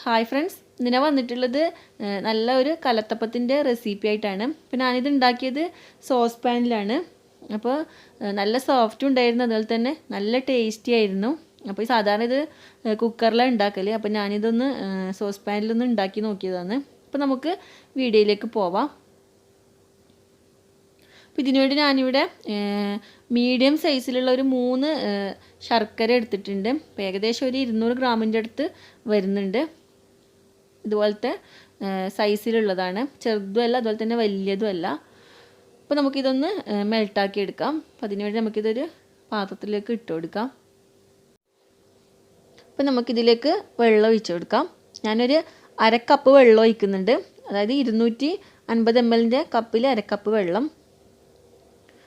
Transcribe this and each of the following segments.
Hi friends, ഇന്ന് ഞാൻ വന്നിട്ടുള്ളത് നല്ല ഒരു കലത്തപ്പത്തിൻ്റെ റെസിപ്പി ആയിട്ടാണ്. അപ്പോൾ ഞാനിത് ഉണ്ടാക്കിയത് സോസ് പാനിലാണ്. അപ്പോൾ നല്ല സോഫ്റ്റും ഉണ്ടായിരുന്നു, അതുപോലെ തന്നെ നല്ല ടേസ്റ്റി ആയിരുന്നു. അപ്പോൾ ഈ സാധാരണ ഇത് കുക്കറിലാണ് ഉണ്ടാക്കൽ. അപ്പോൾ ഞാനിതൊന്ന് സോസ് പാനിലൊന്ന് ഉണ്ടാക്കി നോക്കിയതാണ്. അപ്പോൾ നമുക്ക് വീഡിയോയിലേക്ക് പോവാം. അപ്പോൾ ഇതിനുവേണ്ടി ഞാനിവിടെ മീഡിയം സൈസിലുള്ള ഒരു 3 ശർക്കര എടുത്തിട്ടുണ്ട്. അപ്പോൾ ഏകദേശം ഒരു 200 ഗ്രാമിൻ്റെ അടുത്ത് വരുന്നുണ്ട്. ഇതുപോലത്തെ സൈസിലുള്ളതാണ്, ചെറുതുമല്ല അതുപോലെ തന്നെ വലിയതുമല്ല. അപ്പോൾ നമുക്കിതൊന്ന് മെൽട്ടാക്കി എടുക്കാം. അപ്പോൾ അതിനുവേണ്ടി നമുക്കിതൊരു പാത്രത്തിലേക്ക് ഇട്ട് കൊടുക്കാം. അപ്പോൾ നമുക്കിതിലേക്ക് വെള്ളം ഒഴിച്ച് കൊടുക്കാം. ഞാനൊരു 1/2 കപ്പ് വെള്ളം ഒഴിക്കുന്നുണ്ട്, അതായത് 250 ml കപ്പിൽ 1/2 കപ്പ് വെള്ളം.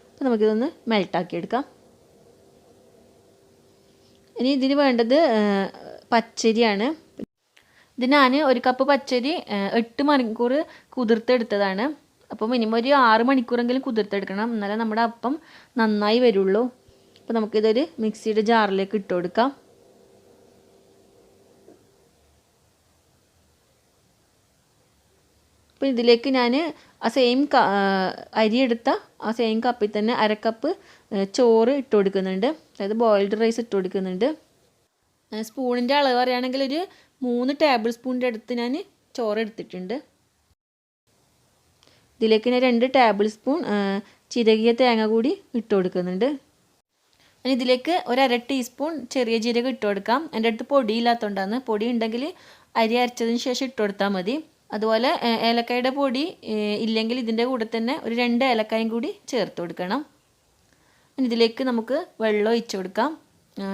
അപ്പോൾ നമുക്കിതൊന്ന് മെൽട്ടാക്കി എടുക്കാം. ഇനി ഇതിന് വേണ്ടത് പച്ചരിയാണ്. ഇത് ഞാൻ 1 കപ്പ് പച്ചരി 8 മണിക്കൂർ കുതിർത്തെടുത്തതാണ്. അപ്പോൾ മിനിമം ഒരു 6 മണിക്കൂറെങ്കിലും കുതിർത്തെടുക്കണം, എന്നാലേ നമ്മുടെ അപ്പം നന്നായി വരുള്ളൂ. അപ്പോൾ നമുക്കിതൊരു മിക്സിയുടെ ജാറിലേക്ക് ഇട്ട് കൊടുക്കാം. അപ്പോൾ ഇതിലേക്ക് ഞാൻ ആ സെയിം അരി എടുത്ത ആ സെയിം കപ്പിൽ തന്നെ 1/2 കപ്പ് ചോറ് ഇട്ട് കൊടുക്കുന്നുണ്ട്, അതായത് ബോയിൽഡ് റൈസ് ഇട്ട് കൊടുക്കുന്നുണ്ട്. സ്പൂണിൻ്റെ അളവ് പറയുകയാണെങ്കിൽ ഒരു 3 ടേബിൾ സ്പൂണിൻ്റെ അടുത്ത് ഞാൻ ചോറ് എടുത്തിട്ടുണ്ട്. ഇതിലേക്ക് ഞാൻ 2 ടേബിൾ സ്പൂൺ ചിരകിയ തേങ്ങ കൂടി ഇട്ട് കൊടുക്കുന്നുണ്ട്. ഇനി ഇതിലേക്ക് ഒരു 1/2 ടീസ്പൂൺ ചെറിയ ജീരകം ഇട്ട് കൊടുക്കാം. എൻ്റെ അടുത്ത് പൊടി ഇല്ലാത്തതുകൊണ്ടാണ്. പൊടി ഉണ്ടെങ്കിൽ അരി അരച്ചതിന് ശേഷം ഇട്ട് കൊടുത്താൽ മതി. അതുപോലെ ഏലക്കായുടെ പൊടി ഇല്ലെങ്കിൽ ഇതിൻ്റെ കൂടെ തന്നെ ഒരു 2 ഏലക്കായും കൂടി ചേർത്ത് കൊടുക്കണം. ഇതിലേക്ക് നമുക്ക് വെള്ളം ഒഴിച്ച് കൊടുക്കാം.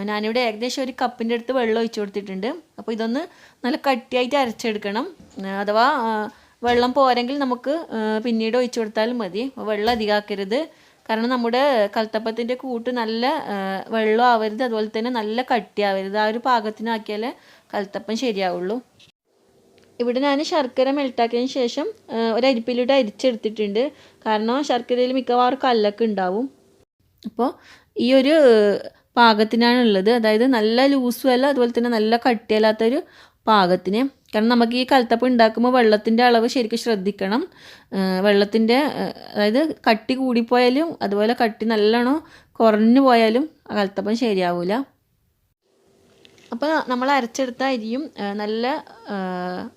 ഞാനിവിടെ ഏകദേശം 1 കപ്പിൻ്റെ അടുത്ത് വെള്ളം ഒഴിച്ച് കൊടുത്തിട്ടുണ്ട്. അപ്പോൾ ഇതൊന്ന് നല്ല കട്ടിയായിട്ട് അരച്ചെടുക്കണം. അഥവാ വെള്ളം പോരെങ്കിൽ നമുക്ക് പിന്നീട് ഒഴിച്ച് കൊടുത്താലും മതി. വെള്ളം അധികമാക്കരുത്, കാരണം നമ്മുടെ കലത്തപ്പത്തിൻ്റെ കൂട്ട് നല്ല വെള്ളം ആവരുത്, അതുപോലെ തന്നെ നല്ല കട്ടിയാവരുത്. ആ ഒരു പാകത്തിനാക്കിയാലേ കലത്തപ്പം ശരിയാവുള്ളൂ. ഇവിടെ ഞാൻ ശർക്കര മെൽട്ടാക്കിയതിന് ശേഷം ഒരു അരിപ്പിലൂടെ അരിച്ചെടുത്തിട്ടുണ്ട്, കാരണം ശർക്കരയിൽ മിക്കവാറും കല്ലൊക്കെ ഉണ്ടാവും. അപ്പോൾ ഈ ഒരു പാകത്തിനാണുള്ളത്, അതായത് നല്ല ലൂസും അല്ല അതുപോലെ തന്നെ നല്ല കട്ടിയല്ലാത്തൊരു പാകത്തിന്. കാരണം നമുക്ക് ഈ കലത്തപ്പം ഉണ്ടാക്കുമ്പോൾ വെള്ളത്തിൻ്റെ അളവ് ശരിക്കും ശ്രദ്ധിക്കണം. വെള്ളത്തിൻ്റെ അതായത് കട്ടി കൂടിപ്പോയാലും അതുപോലെ കട്ടി നല്ലോണം കുറഞ്ഞു പോയാലും കലത്തപ്പം ശരിയാവില്ല. അപ്പോൾ നമ്മൾ അരച്ചെടുത്ത അരിയും നല്ല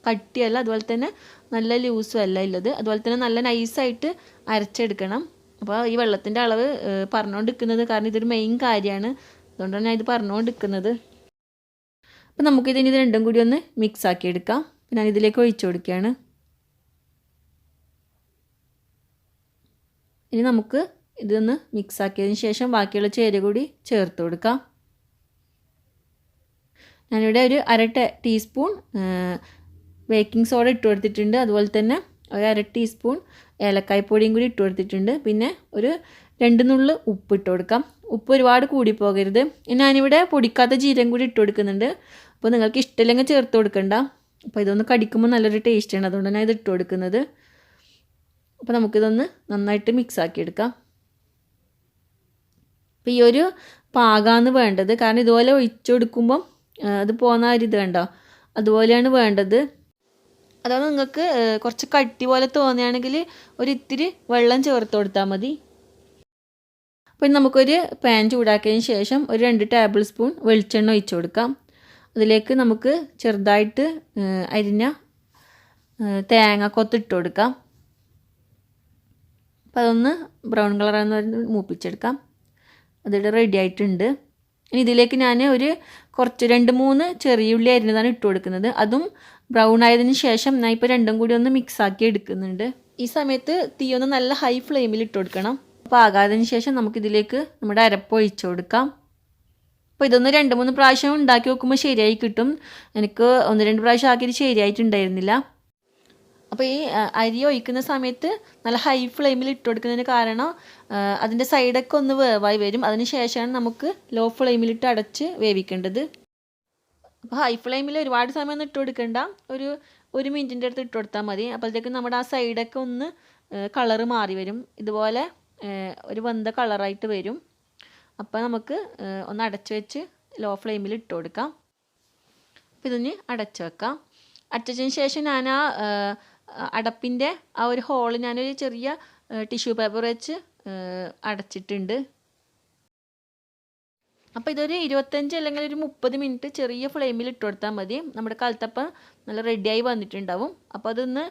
കട്ടിയല്ല അതുപോലെ തന്നെ നല്ല ലൂസും അല്ല ഉള്ളത്, അതുപോലെ തന്നെ നല്ല നൈസായിട്ട് അരച്ചെടുക്കണം. അപ്പോൾ ഈ വെള്ളത്തിൻ്റെ അളവ് പറഞ്ഞുകൊണ്ടിരിക്കുന്നത് കാരണം ഇതൊരു മെയിൻ കാര്യമാണ്, അതുകൊണ്ടാണ് ഞാൻ ഇത് പറഞ്ഞുകൊണ്ടിരിക്കുന്നത്. അപ്പോൾ നമുക്കിതിന് ഇത് രണ്ടും കൂടി ഒന്ന് മിക്സ് ആക്കി എടുക്കാം. ഞാൻ ഇതിലേക്ക് ഒഴിച്ചു കൊടുക്കുകയാണ്. ഇനി നമുക്ക് ഇതൊന്ന് മിക്സ് ആക്കിയതിന് ശേഷം ബാക്കിയുള്ള ചേരുവ കൂടി ചേർത്ത് കൊടുക്കാം. ഞാനിവിടെ ഒരു 1/2 ടീസ്പൂൺ ബേക്കിംഗ് സോഡ ഇട്ട് കൊടുത്തിട്ടുണ്ട്, അതുപോലെ തന്നെ ഒരു 1/2 ടീസ്പൂൺ ഏലക്കായ്പ്പൊടിയും കൂടി ഇട്ട് കൊടുത്തിട്ടുണ്ട്. പിന്നെ ഒരു 2 നുള്ള് ഉപ്പ് ഇട്ട് കൊടുക്കാം. ഉപ്പ് ഒരുപാട് കൂടി പോകരുത്. ഞാനിവിടെ പൊടിക്കാത്ത ജീരകം കൂടി ഇട്ട് കൊടുക്കുന്നുണ്ട്. അപ്പോൾ നിങ്ങൾക്ക് ഇഷ്ടമില്ലെങ്കിൽ ചേർത്ത് കൊടുക്കണ്ട. അപ്പോൾ ഇതൊന്ന് കടിക്കുമ്പോൾ നല്ലൊരു ടേസ്റ്റാണ്, അതുകൊണ്ടാണ് ഞാൻ ഇത് ഇട്ട് കൊടുക്കുന്നത്. അപ്പോൾ നമുക്കിതൊന്ന് നന്നായിട്ട് മിക്സ് ആക്കി എടുക്കാം. അപ്പോൾ ഈ ഒരു പാകമാണ് വേണ്ടത്, കാരണം ഇതുപോലെ ഒഴിച്ചു കൊടുക്കുമ്പം അത് പോകുന്ന ഒരു ഇത് കണ്ടോ, അതുപോലെയാണ് വേണ്ടത്. അഥവാ നിങ്ങൾക്ക് കുറച്ച് കട്ടി പോലെ തോന്നുകയാണെങ്കിൽ ഒരു ഇത്തിരി വെള്ളം ചേർത്ത് കൊടുത്താൽ മതി. അപ്പോൾ നമുക്കൊരു പാൻ ചൂടാക്കിയതിന് ശേഷം ഒരു 2 ടേബിൾ സ്പൂൺ വെളിച്ചെണ്ണ ഒഴിച്ച് കൊടുക്കാം. അതിലേക്ക് നമുക്ക് ചെറുതായിട്ട് അരിഞ്ഞ തേങ്ങാക്കൊത്ത് ഇട്ട് കൊടുക്കാം. അപ്പോൾ അതൊന്ന് ബ്രൗൺ കളറാന്ന് പറഞ്ഞ് മൂപ്പിച്ചെടുക്കാം. അതിവിടെ റെഡി ആയിട്ടുണ്ട്. ഇനി ഇതിലേക്ക് ഞാൻ ഒരു കുറച്ച് 2-3 ചെറിയ ഉള്ളി അരിഞ്ഞതാണ് ഇട്ട് കൊടുക്കുന്നത്. അതും ബ്രൗൺ ആയതിന് ശേഷം ഞാൻ ഇപ്പോൾ രണ്ടും കൂടി ഒന്ന് മിക്സ് ആക്കി എടുക്കുന്നുണ്ട്. ഈ സമയത്ത് തീ ഒന്ന് നല്ല ഹൈ ഫ്ലെയിമിൽ ഇട്ട് കൊടുക്കണം. അപ്പോൾ ആകാതിന് ശേഷം നമുക്കിതിലേക്ക് നമ്മുടെ അരപ്പ് ഒഴിച്ച് കൊടുക്കാം. അപ്പോൾ ഇതൊന്ന് 2-3 പ്രാവശ്യം ഉണ്ടാക്കി നോക്കുമ്പോൾ ശരിയായി കിട്ടും. എനിക്ക് 1-2 പ്രാവശ്യം ആക്കിയിട്ട് ശരിയായിട്ടുണ്ടായിരുന്നില്ല. അപ്പോൾ ഈ അരി ഒഴിക്കുന്ന സമയത്ത് നല്ല ഹൈ ഫ്ലെയിമിൽ ഇട്ട് കൊടുക്കുന്നതിന് കാരണം അതിൻ്റെ സൈഡൊക്കെ ഒന്ന് വേവായി വരും. അതിന് ശേഷമാണ് നമുക്ക് ലോ ഫ്ലെയിമിലിട്ട് അടച്ച് വേവിക്കേണ്ടത്. അപ്പോൾ ഹൈ ഫ്ലെയിമിൽ ഒരുപാട് സമയം ഒന്നും ഇട്ട് കൊടുക്കണ്ട, ഒരു 1 മിനിറ്റിൻ്റെ അടുത്ത് ഇട്ട് കൊടുത്താൽ മതി. അപ്പോഴത്തേക്കും നമ്മുടെ ആ സൈഡൊക്കെ ഒന്ന് കളറ് മാറി വരും, ഇതുപോലെ ഒരു വെന്ത കളറായിട്ട് വരും. അപ്പോൾ നമുക്ക് ഒന്ന് അടച്ച് വെച്ച് ലോ ഫ്ലെയിമിൽ ഇട്ട് കൊടുക്കാം. അപ്പോൾ ഇതിന് അടച്ച് വെക്കാം. അടച്ചതിന് ശേഷം ഞാൻ അടപ്പിൻ്റെ ആ ഒരു ഹോൾ ഞാനൊരു ചെറിയ ടിഷ്യൂ പേപ്പർ വെച്ച് അടച്ചിട്ടുണ്ട്. അപ്പോൾ ഇതൊരു 25 അല്ലെങ്കിൽ ഒരു 30 മിനിറ്റ് ചെറിയ ഫ്ലെയിമിൽ ഇട്ട് കൊടുത്താൽ മതി. നമ്മുടെ കലത്തപ്പം നല്ല റെഡിയായി വന്നിട്ടുണ്ടാവും. അപ്പോൾ അതൊന്ന്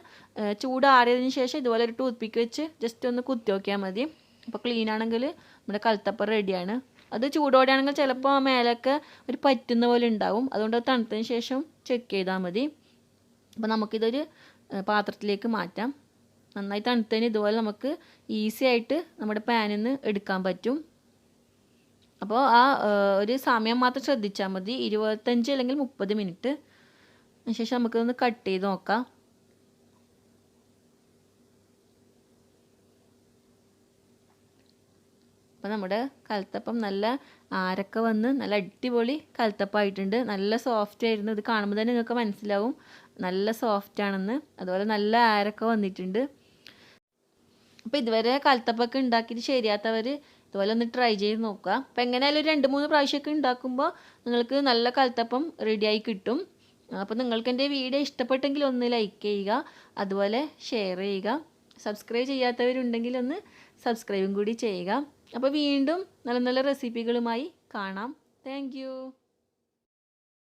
ചൂടാറിയതിന് ശേഷം ഇതുപോലെ ഒരു ടൂത്ത് പിക്ക് വെച്ച് ജസ്റ്റ് ഒന്ന് കുത്തി നോക്കിയാൽ മതി. അപ്പോൾ ക്ലീൻ ആണെങ്കിൽ നമ്മുടെ കലത്തപ്പം റെഡിയാണ്. അത് ചൂടോടെയാണെങ്കിൽ ചിലപ്പോൾ മേലൊക്കെ ഒരു പറ്റുന്ന പോലെ ഉണ്ടാവും. അതുകൊണ്ട് അത് തണുത്തതിന് ശേഷം ചെക്ക് ചെയ്താൽ മതി. അപ്പോൾ നമുക്കിതൊരു പാത്രത്തിലേക്ക് മാറ്റാം. നന്നായി തണുത്തതിന് ഇതുപോലെ നമുക്ക് ഈസി ആയിട്ട് നമ്മുടെ പാനിൽ നിന്ന് എടുക്കാൻ പറ്റും. അപ്പോൾ ആ ഒരു സമയം മാത്രം ശ്രദ്ധിച്ചാൽ മതി. 25 അല്ലെങ്കിൽ 30 മിനിറ്റ്. അതിനുശേഷം നമുക്കൊന്ന് കട്ട് ചെയ്ത് നോക്കാം. അപ്പോൾ നമ്മുടെ കലത്തപ്പം നല്ല ആരൊക്കെ വന്ന് നല്ല അടിപൊളി കലത്തപ്പമായിട്ടുണ്ട്. നല്ല സോഫ്റ്റ് ആയിരുന്നു. ഇത് കാണുമ്പോൾ തന്നെ നിങ്ങൾക്ക് മനസ്സിലാവും നല്ല സോഫ്റ്റ് ആണെന്ന്. അതുപോലെ നല്ല ആരൊക്കെ വന്നിട്ടുണ്ട്. അപ്പോൾ ഇതുവരെ കലത്തപ്പമൊക്കെ ഉണ്ടാക്കിയിട്ട് ശരിയാത്തവർ ഇതുപോലെ ഒന്ന് ട്രൈ ചെയ്ത് നോക്കുക. അപ്പോൾ എങ്ങനെയായാലും ഒരു 2-3 പ്രാവശ്യമൊക്കെ ഉണ്ടാക്കുമ്പോൾ നിങ്ങൾക്ക് നല്ല കലത്തപ്പം റെഡിയായി കിട്ടും. അപ്പോൾ നിങ്ങൾക്ക് എൻ്റെ വീഡിയോ ഇഷ്ടപ്പെട്ടെങ്കിൽ ഒന്ന് ലൈക്ക് ചെയ്യുക, അതുപോലെ ഷെയർ ചെയ്യുക. സബ്സ്ക്രൈബ് ചെയ്യാത്തവരുണ്ടെങ്കിൽ ഒന്ന് സബ്സ്ക്രൈബും കൂടി ചെയ്യുക. അപ്പോൾ വീണ്ടും നല്ല നല്ല റെസിപ്പികളുമായി കാണാം. താങ്ക്